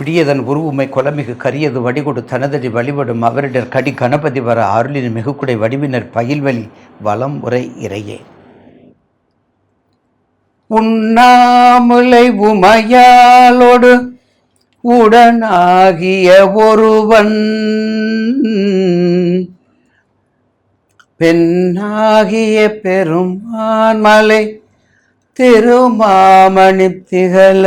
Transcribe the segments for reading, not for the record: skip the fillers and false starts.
பிடியதன் உருவுமை கொலமிகு கரியது வடிகொடு தனதடி வழிபடும் அவரிடர் கடி கணபதி வர அருளின் மிகுக்குடை வடிவினர் பகில்வழி வலம் உரை இறையே. உண்ணாமுலை உமையாலோடு உடனாகிய ஒருவன் பெண்ணாகிய பெருமான் மலை திருமாமணி திகழ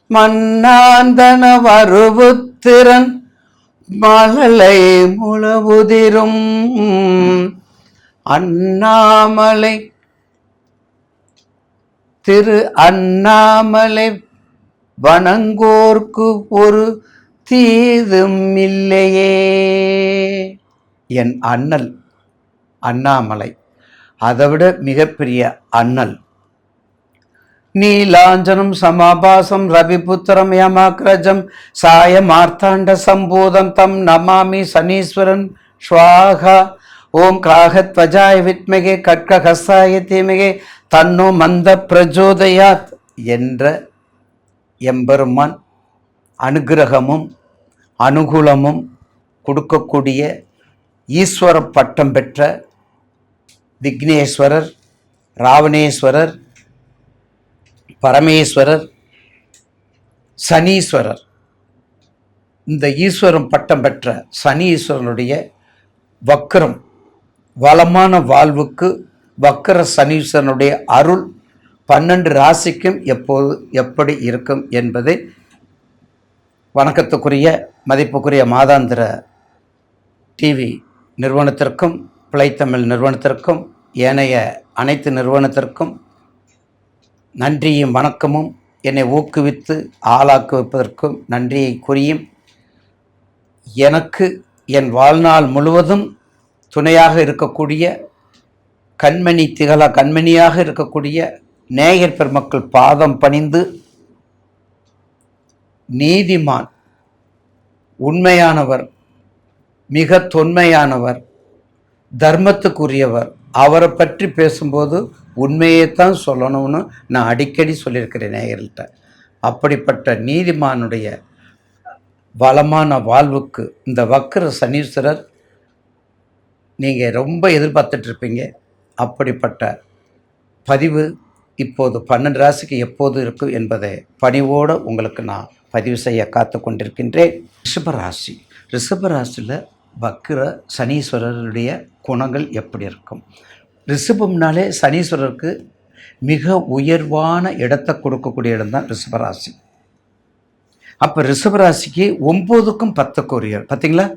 மன்னாந்தன வருவுத்திறன் மழலை முழவுதிரும் அண்ணாமலை திரு அண்ணாமலை வணங்கோர்க்கு ஒரு தீதும் இல்லையே. என் அண்ணல் அண்ணாமலை அதைவிட மிகப்பெரிய அண்ணல். நீலாஞ்சனம் சமாபாசம் ரவிபுத்திரம் யமாக்ரஜம் சாய மார்த்தாண்ட சம்பூதம் தம் நமாமி சனீஸ்வரன் ஸ்வாகா. ஓம் கிராகத்வஜாய வித்மகே கட்கஹஸ்தாய தீமகே தன்னோ மந்த பிரஜோதயாத் என்ற எம்பெருமான் அனுகிரகமும் அனுகூலமும் கொடுக்கக்கூடிய ஈஸ்வர பட்டம் பெற்ற விக்னேஸ்வரர், ராவணேஸ்வரர், பரமேஸ்வரர், சனீஸ்வரர். இந்த ஈஸ்வரம் பட்டம் பெற்ற சனீஸ்வரனுடைய வக்கரம் வளமான வாழ்வுக்கு வக்கர சனீஸ்வரனுடைய அருள் 12 ராசிக்கும் எப்போது எப்படி இருக்கும் என்பதை வணக்கத்துக்குரிய மதிப்புக்குரிய மாதாந்திர டிவி நிறுவனத்திற்கும் பிழைத்தமிழ் நிறுவனத்திற்கும் ஏனைய அனைத்து நிறுவனத்திற்கும் நன்றியும் வணக்கமும் என்னை ஊக்குவித்து ஆளாக்குவிப்பதற்கும் நன்றியை கூறியும் எனக்கு என் வாழ்நாள் முழுவதும் துணையாக இருக்கக்கூடிய கண்மணி திகழ கண்மணியாக இருக்கக்கூடிய நேயர் பெருமக்கள் பாதம் பணிந்து நீதிமான், உண்மையானவர், மிக தொன்மையானவர், தர்மத்துக்குரியவர், அவரை பற்றி பேசும்போது உண்மையைத்தான் சொல்லணும்னு நான் அடிக்கடி சொல்லியிருக்கிறேன் நேயர்கள்ட்ட. அப்படிப்பட்ட நீதிமானுடைய வளமான வாழ்வுக்கு இந்த வக்கர சனீஸ்வரர் நீங்கள் ரொம்ப எதிர்பார்த்துட்ருப்பீங்க. அப்படிப்பட்ட பதிவு இப்போது 12 ராசிக்கு எப்போது இருக்கும் என்பதை பணிவோடு உங்களுக்கு நான் பதிவு செய்ய காத்து கொண்டிருக்கின்றேன். ரிஷபராசி. ரிஷபராசியில் வக்கர சனீஸ்வரருடைய குணங்கள் எப்படி இருக்கும்? ரிஷபம்னாலே சனீஸ்வரருக்கு மிக உயர்வான இடத்தை கொடுக்கக்கூடிய இடம்தான் ரிஷபராசி. அப்போ ரிஷபராசிக்கு 9க்கும் 10க்கும் ஒரு இடம் பார்த்தீங்களா?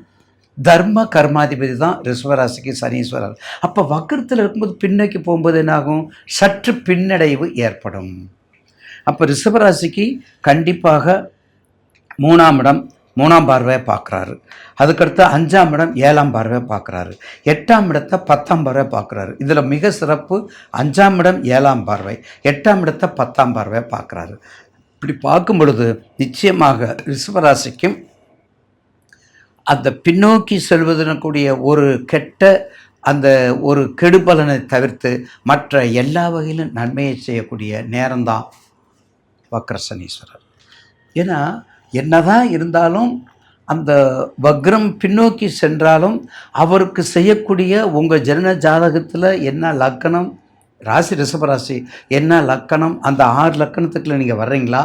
தர்ம கர்மாதிபதி தான் ரிஷபராசிக்கு சனீஸ்வரர். அப்போ வக்கரத்தில் இருக்கும்போது பின்னோக்கி போகும்போது என்னாகும்? சற்று பின்னடைவு ஏற்படும். அப்போ ரிஷபராசிக்கு கண்டிப்பாக 3ஆம் இடம் 3ஆம் பார்வையை பார்க்குறாரு. அதுக்கடுத்து 5ஆம் இடம் 7ஆம் பார்வையை பார்க்குறாரு. 8ஆம் இடத்தை 10ஆம் பார்வையை பார்க்குறாரு. இதில் மிக சிறப்பு 5ஆம் இடம் 7ஆம் பார்வை, 8ஆம் இடத்தை 10ஆம் பார்வையை பார்க்குறாரு. இப்படி பார்க்கும் பொழுது நிச்சயமாக ரிஷபராசிக்கும் அந்த பின்னோக்கி செல்வதற்குரிய ஒரு கெட்ட அந்த ஒரு கெடுபலனை தவிர்த்து மற்ற எல்லா வகையிலும் நன்மையை செய்யக்கூடிய நேரம்தான் வக்கர சனீஸ்வரர். ஏன்னா என்னதான் இருந்தாலும் அந்த வக்ரம் பின்னோக்கி சென்றாலும் அவருக்கு செய்யக்கூடிய உங்கள் ஜனன ஜாதகத்தில் என்ன லக்கணம், ராசி ரிஷபராசி என்ன லக்கணம், அந்த 6 லக்கணத்துக்குள்ள நீங்கள் வர்றீங்களா,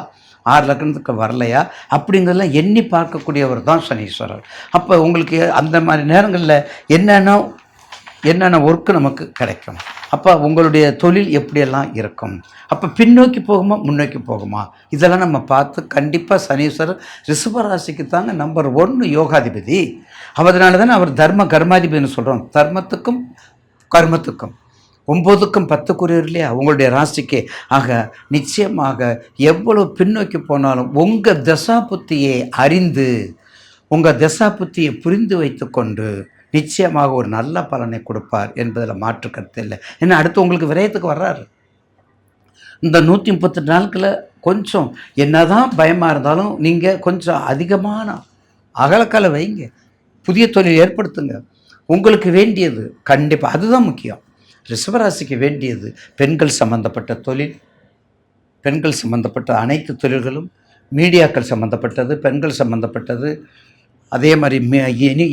6 லக்கணத்துக்கு வரலையா அப்படிங்கிறதெல்லாம் எண்ணி பார்க்கக்கூடியவர் தான் சனீஸ்வரர். அப்போ உங்களுக்கு அந்த மாதிரி நேரங்களில் என்னென்ன ஒர்க்கு நமக்கு கிடைக்கும், அப்போ உங்களுடைய தொழில் எப்படியெல்லாம் இருக்கும், அப்போ பின்னோக்கி போகுமா முன்னோக்கி போகுமா, இதெல்லாம் நம்ம பார்த்து கண்டிப்பாக சனீஸ்வரர் ரிஷபராசிக்கு தாங்க நம்பர் 1 யோகாதிபதி. அதனால தானே அவர் தர்ம கர்மாதிபதினு சொல்கிறோம். தர்மத்துக்கும் கர்மத்துக்கும் 9க்கும் 10க்குரியவர் இல்லையா உங்களுடைய ராசிக்கு. ஆக நிச்சயமாக எவ்வளோ பின்னோக்கி போனாலும் உங்கள் தசா புத்தியை அறிந்து உங்கள் தசா புத்தியை புரிந்து வைத்து கொண்டு நிச்சயமாக ஒரு நல்ல பலனை கொடுப்பார் என்பதில் மாற்று கருத்து இல்லை. ஏன்னா அடுத்து உங்களுக்கு விரயத்துக்கு வர்றாரு. இந்த 138 நாட்களில் கொஞ்சம் என்னதான் பயமாக இருந்தாலும் நீங்கள் கொஞ்சம் அதிகமான அகலக்கால வைங்க, புதிய தொழில் ஏற்படுத்துங்க. உங்களுக்கு வேண்டியது கண்டிப்பாக அதுதான் முக்கியம். ரிஷபராசிக்கு வேண்டியது பெண்கள் சம்பந்தப்பட்ட தொழில், பெண்கள் சம்பந்தப்பட்ட அனைத்து தொழில்களும் மீடியாக்கள் சம்மந்தப்பட்டது, பெண்கள் சம்மந்தப்பட்டது, அதே மாதிரி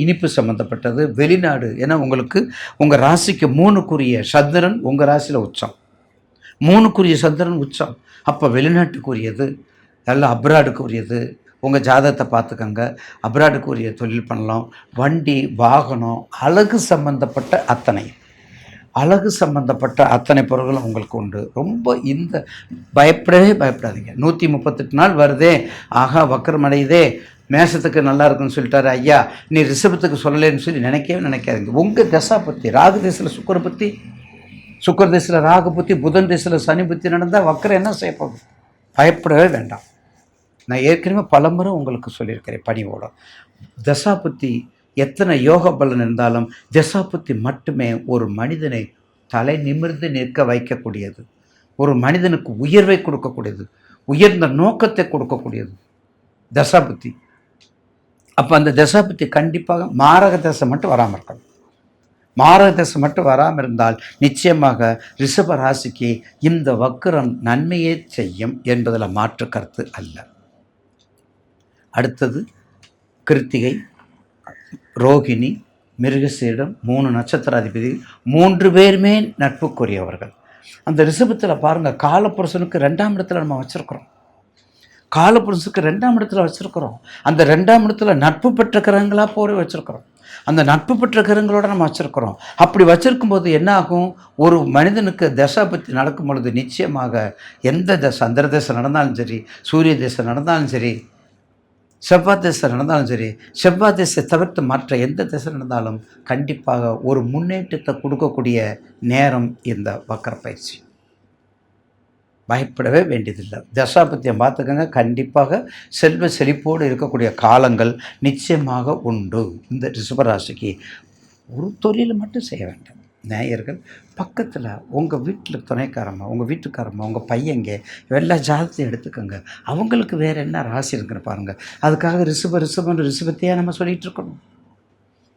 இனிப்பு சம்மந்தப்பட்டது, வெளிநாடு. ஏன்னா உங்களுக்கு உங்கள் ராசிக்கு 3க்குரிய சந்திரன் உங்கள் ராசியில் உச்சம், 3க்குரிய சந்திரன் உச்சம். அப்போ வெளிநாட்டுக்குரியது, எல்லாம் அப்ராடுக்கு உரியது. உங்கள் ஜாதகத்தை பார்த்துக்கங்க. அப்ராடுக்கு உரிய தொழில் பண்ணலாம். வண்டி, வாகனம், அழகு சம்பந்தப்பட்ட அத்தனை பொருட்களும் உங்களுக்கு உண்டு. ரொம்ப இந்த பயப்படாதீங்க. 138 நாள் வருதே, ஆகா வக்கரம் அடையுதே, மேஷத்துக்கு நல்லா இருக்குன்னு சொல்லிட்டாரு ஐயா, நீ ரிஷபத்துக்கு சொல்லலைன்னு சொல்லி நினைக்காதீங்க. உங்கள் தசா பற்றி, ராகு தேசத்தில் சுக்கர பற்றி, சுக்கர தேசத்தில் ராகு பற்றி, புதன் தேசத்தில் சனி பற்றி நடந்தால் வக்கரம் என்ன செய்ய போகுது? பயப்படவே வேண்டாம். நான் ஏற்கனவே பலமுறை உங்களுக்கு சொல்லியிருக்கிறேன் பணிவோட. தசாபுத்தி எத்தனை யோக பலன் இருந்தாலும் தசாபுத்தி மட்டுமே ஒரு மனிதனை தலை நிமிர்ந்து நிற்க வைக்கக்கூடியது, ஒரு மனிதனுக்கு உயர்வை கொடுக்கக்கூடியது, உயர்ந்த நோக்கத்தை கொடுக்கக்கூடியது தசாபுத்தி. அப்போ அந்த தசாபுத்தி கண்டிப்பாக மாரக தசை மட்டும் வராமல் இருக்கணும். மாரக தசை மட்டும் வராமல் இருந்தால் நிச்சயமாக ரிஷப ராசிக்கு இந்த வக்கரம் நன்மையே செய்யும் என்பதில் மாற்று கருத்து அல்ல. அடுத்தது கிருத்திகை, ரோகிணி, மிருகசீடம் 3 நட்சத்திராதிபதி 3 பேருமே நட்புக்குரியவர்கள். அந்த ரிஷபத்தில் பாருங்கள், காலபுருஷனுக்கு 2ஆம் இடத்துல நம்ம வச்சுருக்கிறோம். காலபுருஷனுக்கு 2ஆம் இடத்துல வச்சுருக்கிறோம். அந்த 2ஆம் இடத்துல நட்பு பெற்ற கிரகங்களாக போய் வச்சுருக்கிறோம். அந்த நட்பு பெற்ற கிரகங்களோட நம்ம வச்சுருக்கிறோம். அப்படி வச்சுருக்கும்போது என்ன ஆகும்? ஒரு மனிதனுக்கு தசை பற்றி நடக்கும் பொழுது நிச்சயமாக எந்த தசை, சந்திர தசை நடந்தாலும் சரி, சூரிய தசை நடந்தாலும் சரி, செவ்வாய் திசை நடந்தாலும் சரி, செவ்வாய் திசை தவிர்த்து மற்ற எந்த திசை நடந்தாலும் கண்டிப்பாக ஒரு முன்னேற்றத்தை கொடுக்கக்கூடிய நேரம் இந்த வக்கர பயிற்சி. பயப்படவே வேண்டியதில்லை. தசாபத்தியை பார்த்துக்கங்க. கண்டிப்பாக செல்வ செழிப்போடு இருக்கக்கூடிய காலங்கள் நிச்சயமாக உண்டு. இந்த ரிஷபராசிக்கு ஒரு தொழில் மட்டும் செய்ய வேண்டாம் நேயர்கள். பக்கத்தில் உங்கள் வீட்டில் துணைக்காரம்மா, உங்கள் வீட்டுக்காரம்மா, உங்கள் பையங்க எல்லா ஜாதத்தையும் எடுத்துக்கோங்க. அவங்களுக்கு வேறு என்ன ராசி இருக்குன்னு பாருங்கள். அதுக்காக ரிஷபத்தையாக நம்ம சொல்லிகிட்டு இருக்கணும்.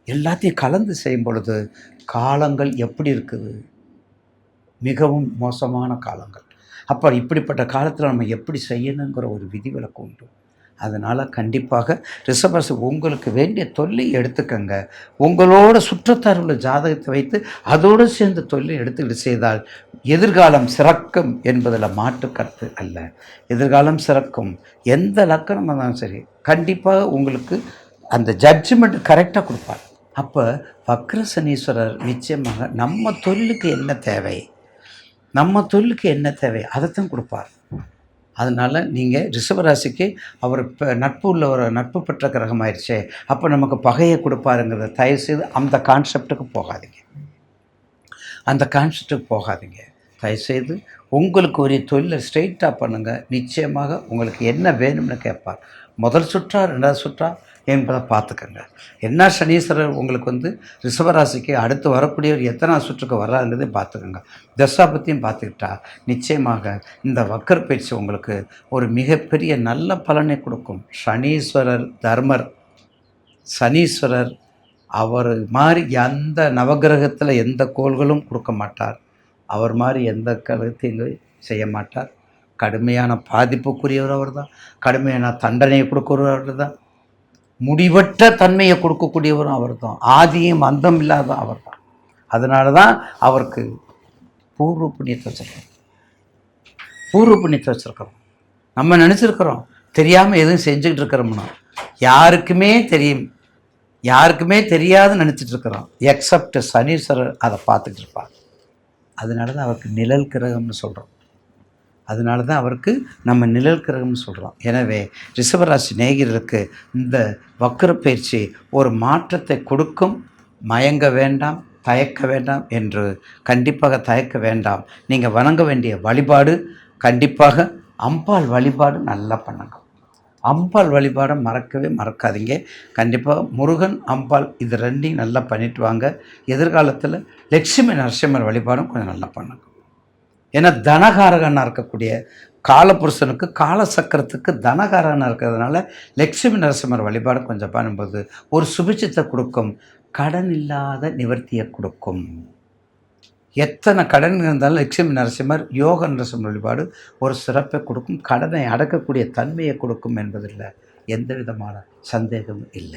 எல்லாத்தையும் கலந்து செய்யும் பொழுது காலங்கள் எப்படி இருக்குது? மிகவும் மோசமான காலங்கள். அப்போ இப்படிப்பட்ட காலத்தில் நம்ம எப்படி செய்யணுங்கிற ஒரு விதிவிலக்கு உண்டு. அதனால் கண்டிப்பாக ரிஷபராசி உங்களுக்கு வேண்டிய தொல்லை எடுத்துக்கங்க. உங்களோட சுற்றத்தார் உள்ள ஜாதகத்தை வைத்து அதோடு சேர்ந்து தொல்லை எடுத்துக்கிட்டு செய்தால் எதிர்காலம் சிறக்கும் என்பதில் மாற்று கருத்து அல்ல. எதிர்காலம் சிறக்கும். எந்த லக்கணம் இருந்தாலும் சரி, கண்டிப்பாக உங்களுக்கு அந்த ஜட்ஜ்மெண்ட் கரெக்டாக கொடுப்பார். அப்போ வக்ர சனீஸ்வரர் நிச்சயமாக நம்ம தொழிலுக்கு என்ன தேவை அதைத்தான் கொடுப்பார். அதனால் நீங்கள் ரிஷபராசிக்கு அவர் இப்போ நட்பு பெற்ற கிரகம் ஆயிடுச்சே, அப்போ நமக்கு பகையை கொடுப்பாருங்கிறத தயவுசெய்து அந்த கான்செப்டுக்கு போகாதீங்க. தயவுசெய்து உங்களுக்கு ஒரு தொழிலை ஸ்ட்ரெயிட்டாக பண்ணுங்கள். நிச்சயமாக உங்களுக்கு என்ன வேணும்னு கேட்பார். முதல் சுற்றா 2வது சுற்றா என்பதை பார்த்துக்கங்க. என்ன சனீஸ்வரர் உங்களுக்கு ரிஷபராசிக்கு அடுத்து வரக்கூடிய ஒரு எத்தனாவது சுற்றுக்கு வர்றாருன்றதை பார்த்துக்கோங்க. தசாபத்தியும் பார்த்துக்கிட்டா நிச்சயமாக இந்த வக்கர பயிற்சி உங்களுக்கு ஒரு மிகப்பெரிய நல்ல பலனை கொடுக்கும். சனீஸ்வரர் அவர் மாதிரி எந்த நவகிரகத்தில் எந்த கோள்களும் கொடுக்க மாட்டார். அவர் மாதிரி எந்த கருத்தையும் செய்ய மாட்டார். கடுமையான பாதிப்புக்குரியவர் அவர் தான். கடுமையான தண்டனையை கொடுக்குறவர் தான். முடிவற்ற தன்மையை கொடுக்கக்கூடியவரும் அவர் தான். ஆதியும் அந்தம் இல்லாத அவர் தான். அதனால தான் அவருக்கு பூர்வ புண்ணியத்தை வச்சுருக்கிறோம். நம்ம நினச்சிருக்கிறோம் தெரியாமல் எதுவும் செஞ்சுக்கிட்டு இருக்கிறோம்னா யாருக்குமே தெரியாது நினச்சிட்டு இருக்கிறோம். எக்ஸப்ட் சனீஸ்வரர் அதை பார்த்துட்டு இருப்பார். அதனால தான் அவருக்கு நிழல் கிரகம்னு சொல்கிறோம். எனவே ரிஷபராசி நேயர்களுக்கு இந்த வக்கர பயிற்சி ஒரு மாற்றத்தை கொடுக்கும். மயங்க வேண்டாம், தயக்க வேண்டாம் என்று கண்டிப்பாக தயக்க வேண்டாம். நீங்கள் வணங்க வேண்டிய வழிபாடு கண்டிப்பாக அம்பாள் வழிபாடு நல்லா பண்ணுங்க. அம்பாள் வழிபாடை மறக்காதீங்க. கண்டிப்பாக முருகன், அம்பாள் இது 2ஐயும் நல்லா பண்ணிட்டு வாங்க. எதிர்காலத்தில் லட்சுமி நரசிம்மர் வழிபாடும் கொஞ்சம் நல்லா பண்ணுங்க. ஏன்னா தனகாரகனாக இருக்கக்கூடிய காலபுருஷனுக்கு, காலசக்கரத்துக்கு தனகாரகனாக இருக்கிறதுனால லட்சுமி நரசிம்மர் வழிபாடு கொஞ்சம் பண்ணும்போது ஒரு சுபிட்சத்தை கொடுக்கும். கடன் இல்லாத நிவர்த்தியை கொடுக்கும். எத்தனை கடன் இருந்தாலும் லட்சுமி நரசிம்மர் யோக நரசிம்மர் வழிபாடு ஒரு சிறப்பை கொடுக்கும், கடனை அடக்கக்கூடிய தன்மையை கொடுக்கும் என்பதில் எந்த விதமான சந்தேகமும் இல்லை.